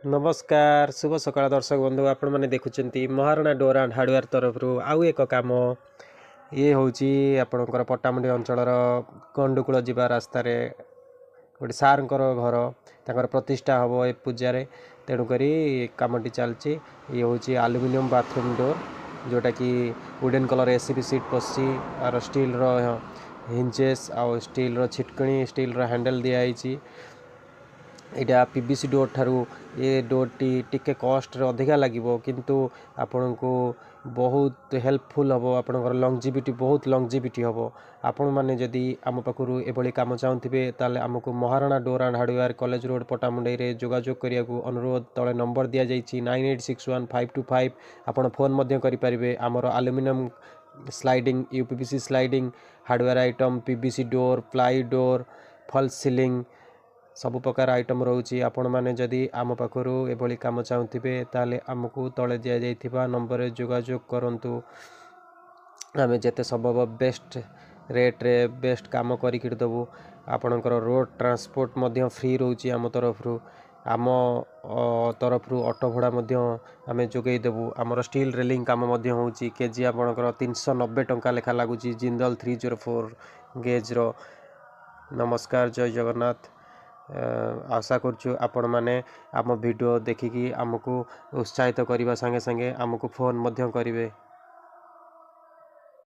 नमस्कार शुभ सकाळ दर्शक बंधु आपण मैंने देखुं महाराणा डोर एंड हार्डवेयर तरफ आउ एक कम ये हूँ आपणकर पट्टामुंडी अंचल गंडुकूल जा रास्त गोटे सार घर तर प्रतिष्ठा हम ए पूजार तेणुक कमटी चलती ये हूँ आलुमिनियम बाथरूम डोर जोटा कि वुडेन कलर एसीबी सीट पशि आर स्टील हिंजेस आउ स्टील छिटकणी स्टील हैंडल दिखाई यहाँ पीवीसी डोर ठारू ये डोर टी कॉस्ट अधिका लगे किंतु आपण को बहुत हेल्पफुल हम आपंकर लंगजिविटी बहुत लंगजिविटी हम आपण मैंने जदि आम पाखु एभली कम चाहूथे ताले आमको Maharana door and hardware college road Pattamundai रे जोगाजोग करने को अनुरोध तले नंबर दि जाइए 98615255 आपण फोन करें आमर aluminium sliding UPVC sliding hardware item PVC door ply door false ceiling सब प्रकार आइटम रोचे आपण मैंने जदि आम पाखु एभली कम चाहूथे ताले आमको तले दि जाइथिबा नंबर रे जोगाजोग करंतु आमे जेते संभव बेस्ट रेट रे बेस्ट काम करिक देबू आपणकर रोड ट्रांसपोर्ट मध्य फ्री रोचे आम तरफ आम तरफ ऑटो भड़ा आम जोगई देबू आमर स्टील रेलिंग काम होची केजी आपणकर 390 टंका लेखा लगुच जिंदल 304 गेज रो। नमस्कार जय जगन्नाथ। आशा करछु आपण माने आम वीडियो देखिकी आमको उत्साहित करने संगे संगे आमको फोन करेंगे।